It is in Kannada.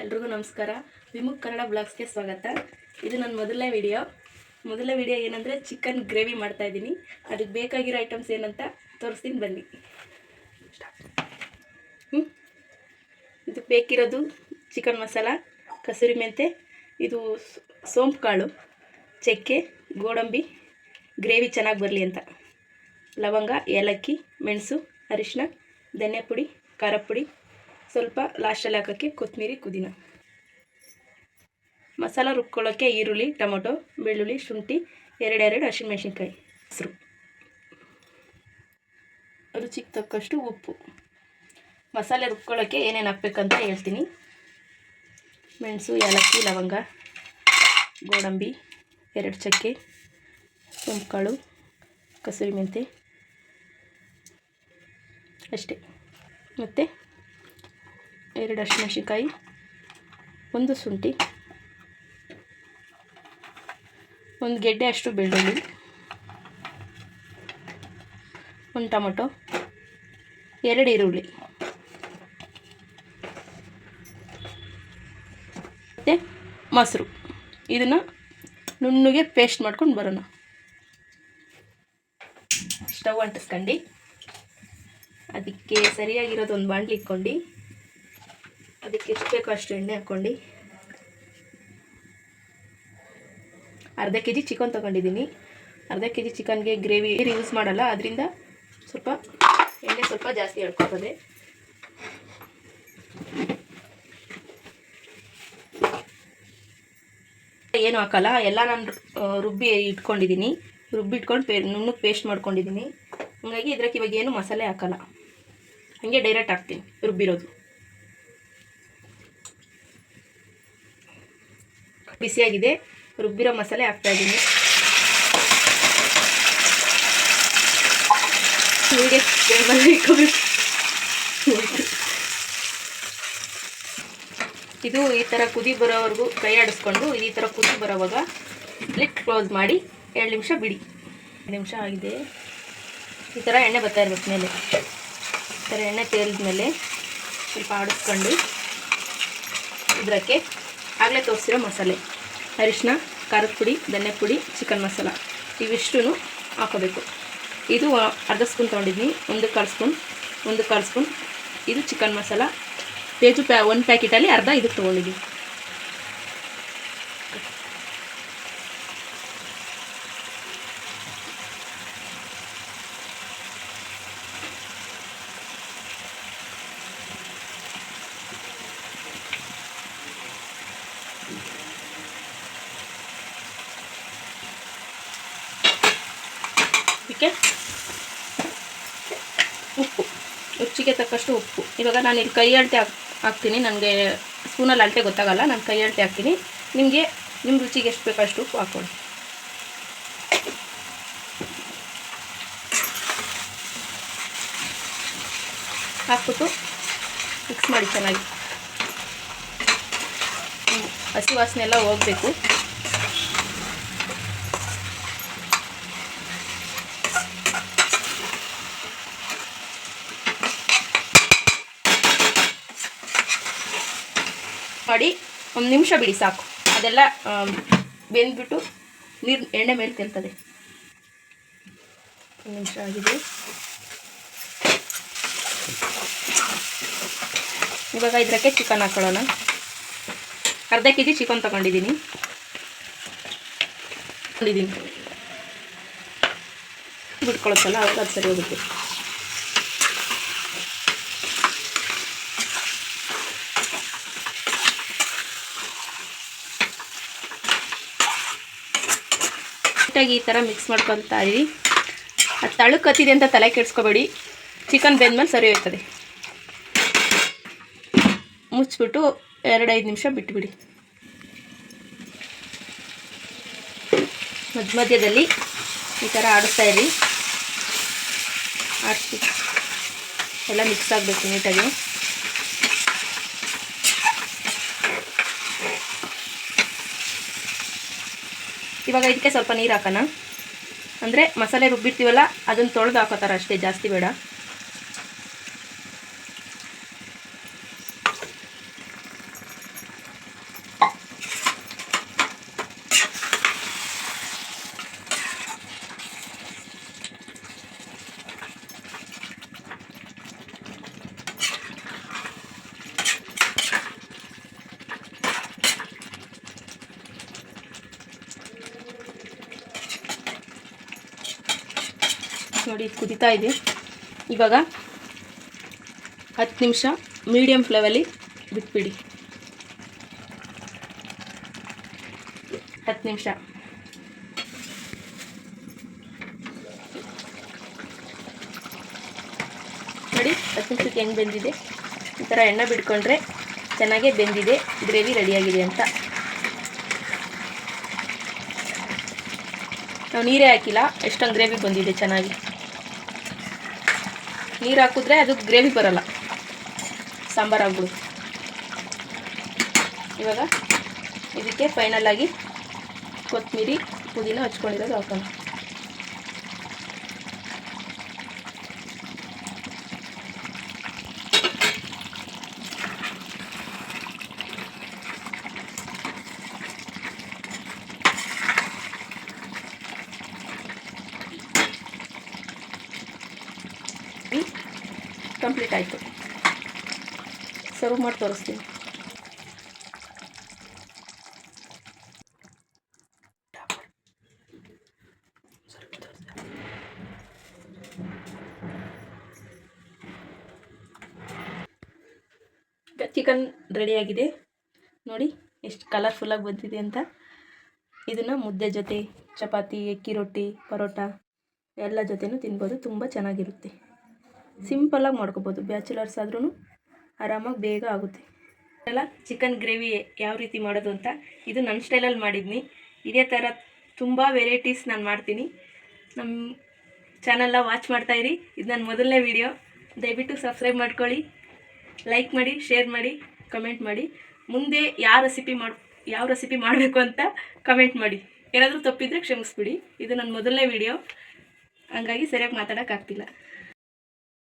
ಎಲ್ರಿಗೂ ನಮಸ್ಕಾರ. ವಿಮುಖ್ ಕನ್ನಡ ಬ್ಲಾಗ್ಸ್ಗೆ ಸ್ವಾಗತ. ಇದು ನನ್ನ ಮೊದಲನೇ ವಿಡಿಯೋ ಏನಂದರೆ ಚಿಕನ್ ಗ್ರೇವಿ ಮಾಡ್ತಾ ಇದ್ದೀನಿ. ಅದಕ್ಕೆ ಬೇಕಾಗಿರೋ ಐಟಮ್ಸ್ ಏನಂತ ತೋರಿಸ್ತೀನಿ ಬನ್ನಿ. ಇದು ಬೇಕಿರೋದು ಚಿಕನ್ ಮಸಾಲ, ಕಸೂರಿ ಮೆಂತೆ, ಇದು ಸೋಂಪು ಕಾಳು, ಚಕ್ಕೆ, ಗೋಡಂಬಿ, ಗ್ರೇವಿ ಚೆನ್ನಾಗಿ ಬರಲಿ ಅಂತ, ಲವಂಗ, ಏಲಕ್ಕಿ, ಮೆಣಸು, ಅರಿಶಿನ, ಧನಿಯಾ ಪುಡಿ, ಖಾರ ಪುಡಿ, ಸ್ವಲ್ಪ ಲಾಸ್ಟಲ್ಲಿ ಹಾಕೋಕ್ಕೆ ಕೊತ್ತಂಬರಿ, ಪುದೀನ. ಮಸಾಲ ರುಬ್ಕೊಳ್ಳೋಕ್ಕೆ ಈರುಳ್ಳಿ, ಟೊಮೊಟೊ, ಬೆಳ್ಳುಳ್ಳಿ, ಶುಂಠಿ, ಎರಡೆರಡು ಹಸಿಮೆಣಸಿನ್ಕಾಯಿ, ಹೆಸರು, ರುಚಿಗೆ ತಕ್ಕಷ್ಟು ಉಪ್ಪು. ಮಸಾಲೆ ರುಬ್ಕೊಳ್ಳೋಕ್ಕೆ ಏನೇನು ಹಾಕ್ಬೇಕಂತ ಹೇಳ್ತೀನಿ. ಮೆಣಸು, ಏಲಕ್ಕಿ, ಲವಂಗ, ಗೋಡಂಬಿ, 2 ಚಕ್ಕೆ, ಸೋಂಪು ಕಾಳು, ಕಸೂರಿ ಮೆಂತೆ ಅಷ್ಟೇ, ಮತ್ತು 2 ಹಸಿಮೆಣಸಿನ್ಕಾಯಿ, 1 ಶುಂಠಿ, 1 ಗೆಡ್ಡೆ ಅಷ್ಟು ಬೆಳ್ಳುಳ್ಳಿ, 1 ಟೊಮೊಟೊ, 2 ಈರುಳ್ಳಿ, ಮತ್ತು ಮೊಸರು. ಇದನ್ನು ನುಣ್ಣಗೆ ಪೇಸ್ಟ್ ಮಾಡ್ಕೊಂಡು ಬರೋಣ. ಸ್ಟವ್ ಅಂಟಿಸ್ಕೊಂಡು ಅದಕ್ಕೆ ಸರಿಯಾಗಿರೋದು ಒಂದು ಬಾಣಲಿ ಇಟ್ಕೊಂಡು ಅದಕ್ಕೆ ಎಷ್ಟು ಬೇಕೋ ಅಷ್ಟು ಎಣ್ಣೆ ಹಾಕ್ಕೊಂಡು, ಅರ್ಧ kg ಚಿಕನ್ ತೊಗೊಂಡಿದ್ದೀನಿ. ಅರ್ಧ kg ಚಿಕನ್ಗೆ ಗ್ರೇವಿ ಯೂಸ್ ಮಾಡಲ್ಲ, ಅದರಿಂದ ಸ್ವಲ್ಪ ಎಣ್ಣೆ ಸ್ವಲ್ಪ ಜಾಸ್ತಿ ಎಳ್ಕೊತದೆ. ಏನು ಹಾಕಲ್ಲ, ಎಲ್ಲ ನಾನು ರುಬ್ಬಿ ಇಟ್ಕೊಂಡು ನುಣ್ಣಗೆ ಪೇಸ್ಟ್ ಮಾಡ್ಕೊಂಡಿದ್ದೀನಿ. ಹಾಗಾಗಿ ಇದ್ರಕ್ಕೆ ಇವಾಗ ಏನು ಮಸಾಲೆ ಹಾಕಲ್ಲ, ಹಾಗೆ ಡೈರೆಕ್ಟ್ ಹಾಕ್ತೀನಿ ರುಬ್ಬಿರೋದು. ಬಿಸಿಯಾಗಿದೆ, ರುಬ್ಬಿರೋ ಮಸಾಲೆ ಹಾಕ್ತಾಯಿದ್ದೀನಿ. ಇದು ಈ ಥರ ಕುದಿ ಬರೋವರೆಗೂ ಕೈ ಆಡಿಸ್ಕೊಂಡು ಈ ಥರ ಕುದಿ ಬರೋವಾಗ ಲಿಡ್ ಕ್ಲೋಸ್ ಮಾಡಿ 2 ನಿಮಿಷ ಬಿಡಿ. 2 ನಿಮಿಷ ಆಗಿದೆ. ಈ ಥರ ಎಣ್ಣೆ ಬರ್ತಾ ಇರ್ಬೇಕು ಮೇಲೆ. ಈ ಥರ ಎಣ್ಣೆ ತೇಲಿದ ಮೇಲೆ ಸ್ವಲ್ಪ ಆಡಿಸ್ಕೊಂಡು ಇದಕ್ಕೆ ಆಗಲೇ ತೋರಿಸಿರೋ ಮಸಾಲೆ, ಅರಿಶಿನ, ಖಾರದ ಪುಡಿ, ಧನಿಯಾ ಪುಡಿ, ಚಿಕನ್ ಮಸಾಲ ಇವಿಷ್ಟು ಹಾಕೋಬೇಕು. ಇದು ಅರ್ಧ ಸ್ಪೂನ್ ತೊಗೊಂಡಿದ್ದೀನಿ, 1 ಕಾಲು ಸ್ಪೂನ್ ಇದು ಚಿಕನ್ ಮಸಾಲ. ಪೇಜು 1 ಪ್ಯಾಕೆಟಲ್ಲಿ ಅರ್ಧ ಇದಕ್ಕೆ ತೊಗೊಂಡಿದ್ದೀನಿ. ಉಪ್ಪು, ರುಚಿಗೆ ತಕ್ಕಷ್ಟು ಉಪ್ಪು. ಇವಾಗ ನಾನು ಇಲ್ಲಿ ಕೈ ಅಳತೆ ಹಾಕ್ತೀನಿ. ನನಗೆ ಸ್ಪೂನಲ್ಲಿ ಅಳತೆ ಗೊತ್ತಾಗಲ್ಲ, ನಾನು ಕೈ ಅಳತೆ ಹಾಕ್ತೀನಿ. ನಿಮಗೆ ನಿಮ್ಮ ರುಚಿಗೆ ಎಷ್ಟು ಬೇಕೋ ಅಷ್ಟು ಉಪ್ಪು ಹಾಕ್ಕೊಳ್ಳಿ. ಹಾಕ್ಬಿಟ್ಟು ಮಿಕ್ಸ್ ಮಾಡಿ ಚೆನ್ನಾಗಿ. ಹಸಿ ವಾಸನೆ ಎಲ್ಲ ಹೋಗಬೇಕು. ಮಾಡಿ 1 ನಿಮಿಷ ಬಿಡಿ ಸಾಕು. ಅದೆಲ್ಲ ಬೆಂದ್ಬಿಟ್ಟು ಎಣ್ಣೆ ಮೇಲೆ ತೇಲ್ತದೆ. 1 ನಿಮಿಷ ಆಗಿದೆ. ಇವಾಗ ಇದಕ್ಕೆ ಚಿಕನ್ ಹಾಕೊಳ್ಳೋಣ. ಅರ್ಧ kg ಚಿಕನ್ ತೊಗೊಂಡಿದ್ದೀನಿ. ಬಿಟ್ಕೊಳ್ಳುತ್ತಲ್ಲ ಅವಾಗ ಅದು ಸರಿ ಹೋಗುತ್ತೆ. ಈ ಥರ ಮಿಕ್ಸ್ ಮಾಡ್ಕೊತಾ ಇರಿ. ಅದು ತಳಕ್ಕೆ ಹತ್ತಿದೆ ಅಂತ ತಲೆ ಕೆಡಿಸ್ಕೋಬೇಡಿ, ಚಿಕನ್ ಬೆಂದ್ಮೇಲೆ ಸರಿ ಹೋಗ್ತದೆ. ಮುಚ್ಚಿಬಿಟ್ಟು 2-5 ನಿಮಿಷ ಬಿಟ್ಟುಬಿಡಿ. ಮಧ್ಯದಲ್ಲಿ ಈ ಥರ ಆಡಿಸ್ತಾ ಇರಿ. ಆಡಿಸಿ ಎಲ್ಲ ಮಿಕ್ಸ್ ಆಗಬೇಕು ನೀಟಾಗಿ. ಇವಾಗ ಇದಕ್ಕೆ ಸ್ವಲ್ಪ ನೀರು ಹಾಕೋಣ. ಅಂದರೆ ಮಸಾಲೆ ರುಬ್ಬಿರ್ತೀವಲ್ಲ ಅದನ್ನು ತೊಳೆದು ಹಾಕೋತಾರೆ ಅಷ್ಟೇ, ಜಾಸ್ತಿ ಬೇಡ. ನೋಡಿ ಇದು ಕುದೀತಾ ಇದೆ. ಇವಾಗ 10 ನಿಮಿಷ ಮೀಡಿಯಮ್ ಫ್ಲೇಮಲ್ಲಿ ಬಿಟ್ಬಿಡಿ. 10 ನಿಮಿಷ ನೋಡಿ 10 ನಿಮಿಷಕ್ಕೆ ಹೆಂಗೆ ಬೆಂದಿದೆ. ಈ ಥರ ಎಣ್ಣೆ ಬಿಟ್ಕೊಂಡ್ರೆ ಚೆನ್ನಾಗೇ ಬೆಂದಿದೆ, ಗ್ರೇವಿ ರೆಡಿಯಾಗಿದೆ ಅಂತ. ನಾವು ನೀರೇ ಹಾಕಿಲ್ಲ, ಎಷ್ಟೊಂದು ಗ್ರೇವಿ ಬಂದಿದೆ ಚೆನ್ನಾಗಿ. ನೀರು ಹಾಕಿದ್ರೆ ಅದು ಗ್ರೇವಿ ಬರೋಲ್ಲ, ಸಾಂಬಾರು ಆಗ್ಬಿಡುತ್ತೆ. ಇವಾಗ ಇದಕ್ಕೆ ಫೈನಲಾಗಿ ಕೊತ್ತಂಬರಿ ಪುದೀನ ಹಚ್ಕೊಂಡಿರೋದು ಹಾಕೋಣ. ಕಂಪ್ಲೀಟ್ ಆಯಿತು. ಸರ್ವ್ ಮಾಡಿ ತೋರಿಸ್ತೀನಿ. ಚಿಕನ್ ರೆಡಿಯಾಗಿದೆ ನೋಡಿ, ಎಷ್ಟು ಕಲರ್ಫುಲ್ಲಾಗಿ ಬಂದಿದೆ ಅಂತ. ಇದನ್ನು ಮುದ್ದೆ ಜೊತೆ, ಚಪಾತಿ, ಅಕ್ಕಿ ರೊಟ್ಟಿ, ಪರೋಟ ಎಲ್ಲ ಜೊತೆನೂ ತಿನ್ಬೋದು. ತುಂಬ ಚೆನ್ನಾಗಿರುತ್ತೆ. ಸಿಂಪಲ್ಲಾಗಿ ಮಾಡ್ಕೋಬೋದು, ಬ್ಯಾಚುಲರ್ಸ್ ಆದ್ರೂ ಆರಾಮಾಗಿ ಬೇಗ ಆಗುತ್ತೆ. ಎಲ್ಲ ಚಿಕನ್ ಗ್ರೇವಿ ಯಾವ ರೀತಿ ಮಾಡೋದು ಅಂತ ಇದು ನನ್ನ ಸ್ಟೈಲಲ್ಲಿ ಮಾಡಿದ್ನಿ. ಇದೇ ಥರ ತುಂಬ ವೆರೈಟೀಸ್ ನಾನು ಮಾಡ್ತೀನಿ. ನಮ್ಮ ಚಾನಲ್ನ ವಾಚ್ ಮಾಡ್ತಾಯಿರಿ. ಇದು ನನ್ನ ಮೊದಲನೇ ವಿಡಿಯೋ. ದಯವಿಟ್ಟು ಸಬ್ಸ್ಕ್ರೈಬ್ ಮಾಡ್ಕೊಳ್ಳಿ, ಲೈಕ್ ಮಾಡಿ, ಶೇರ್ ಮಾಡಿ, ಕಮೆಂಟ್ ಮಾಡಿ. ಮುಂದೆ ಯಾವ ರೆಸಿಪಿ ಮಾಡಬೇಕು ಅಂತ ಕಮೆಂಟ್ ಮಾಡಿ. ಏನಾದರೂ ತಪ್ಪಿದರೆ ಕ್ಷಮಿಸ್ಬಿಡಿ. ಇದು ನನ್ನ ಮೊದಲನೇ ವಿಡಿಯೋ, ಹಂಗಾಗಿ ಸರಿಯಾಗಿ ಮಾತಾಡೋಕ್ಕಾಗ್ತಿಲ್ಲ.